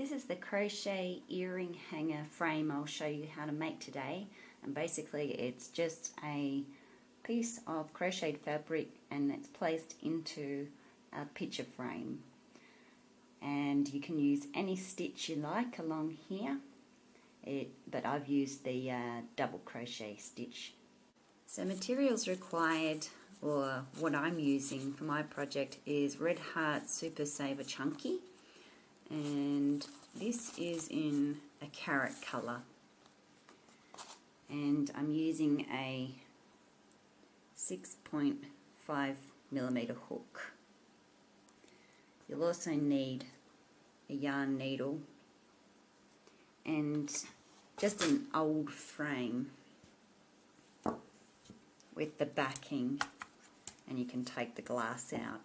This is the crochet earring hanger frame I'll show you how to make today, and basically it's just a piece of crocheted fabric and it's placed into a picture frame, and you can use any stitch you like along here, but I've used the double crochet stitch. So materials required, or what I'm using for my project, is Red Heart Super Saver Chunky, and this is in a carrot colour, and I'm using a 6.5mm hook. You'll also need a yarn needle and just an old frame with the backing, and you can take the glass out.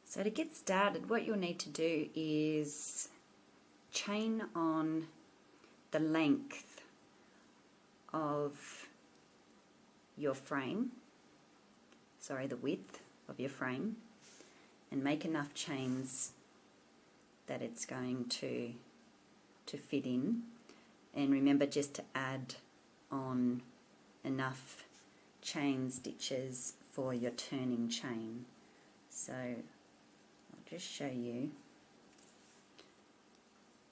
So to get started, what you'll need to do is chain on the length of your frame, the width of your frame, and make enough chains that it's going to fit in. And remember just to add on enough chain stitches for your turning chain. So I'll just show you.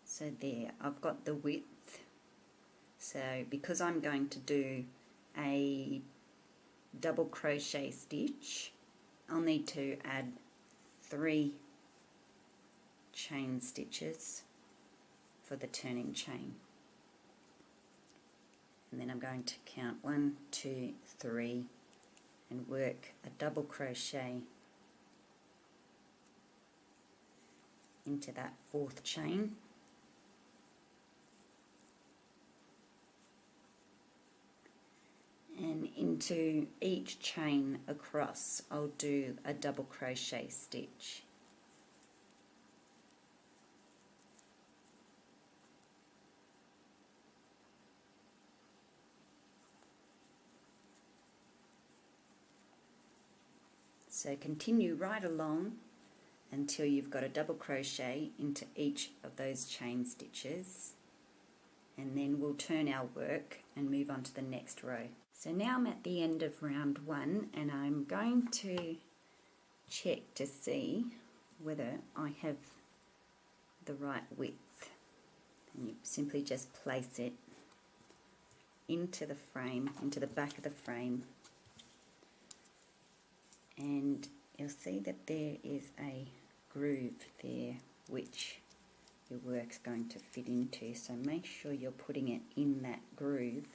So there, I've got the width. So because I'm going to do a double crochet stitch, I'll need to add 3 chain stitches for the turning chain. And then I'm going to count 1, 2, 3 and work a double crochet into that 4th chain. And into each chain across I'll do a double crochet stitch. So continue right along until you've got a double crochet into each of those chain stitches, and then we'll turn our work and move on to the next row. So now I'm at the end of round 1, and I'm going to check to see whether I have the right width, and you simply just place it into the frame, into the back of the frame, and you'll see that there is a groove there which your work's going to fit into, so make sure you're putting it in that groove.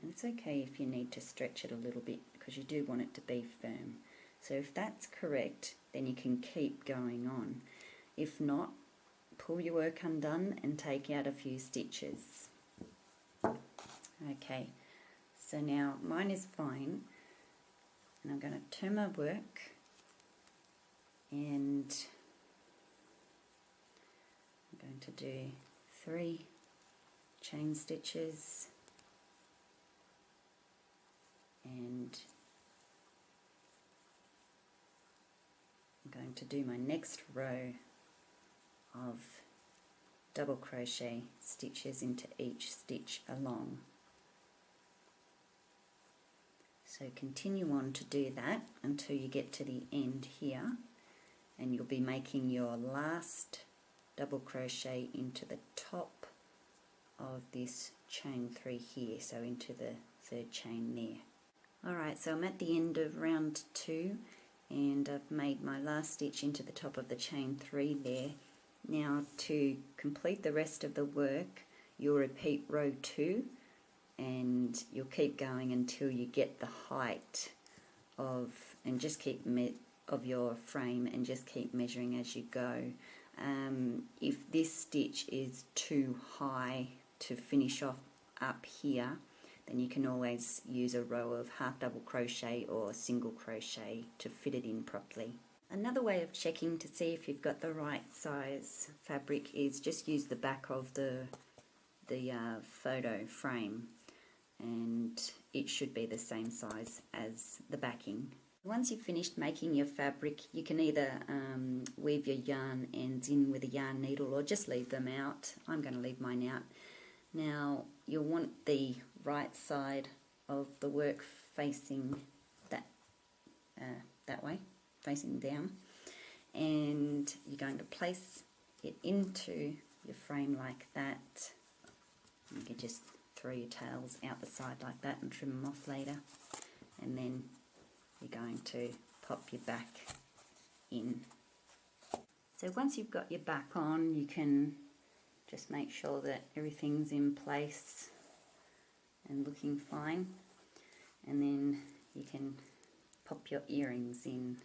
And it's okay if you need to stretch it a little bit because you do want it to be firm. So if that's correct, then you can keep going on. If not, pull your work undone and take out a few stitches. Okay, so now mine is fine, and I'm going to turn my work, and I'm going to do 3 chain stitches, and I'm going to do my next row of double crochet stitches into each stitch along. So continue on to do that until you get to the end here, and you'll be making your last double crochet into the top of this chain 3 here, so into the 3rd chain there. Alright, so I'm at the end of round 2, and I've made my last stitch into the top of the chain 3 there. Now to complete the rest of the work, you'll repeat row 2, and you'll keep going until you get the height of, and just keep of your frame, and just keep measuring as you go. If this stitch is too high to finish off up here, then you can always use a row of half double crochet or single crochet to fit it in properly. Another way of checking to see if you've got the right size fabric is just use the back of the photo frame, and it should be the same size as the backing. Once you've finished making your fabric, you can either weave your yarn ends in with a yarn needle or just leave them out. I'm going to leave mine out. Now you'll want the right side of the work facing that way, facing down, and you're going to place it into your frame like that. You can just throw your tails out the side like that and trim them off later, and then you're going to pop your back in. So once you've got your back on, you can just make sure that everything's in place and looking fine, and then you can pop your earrings in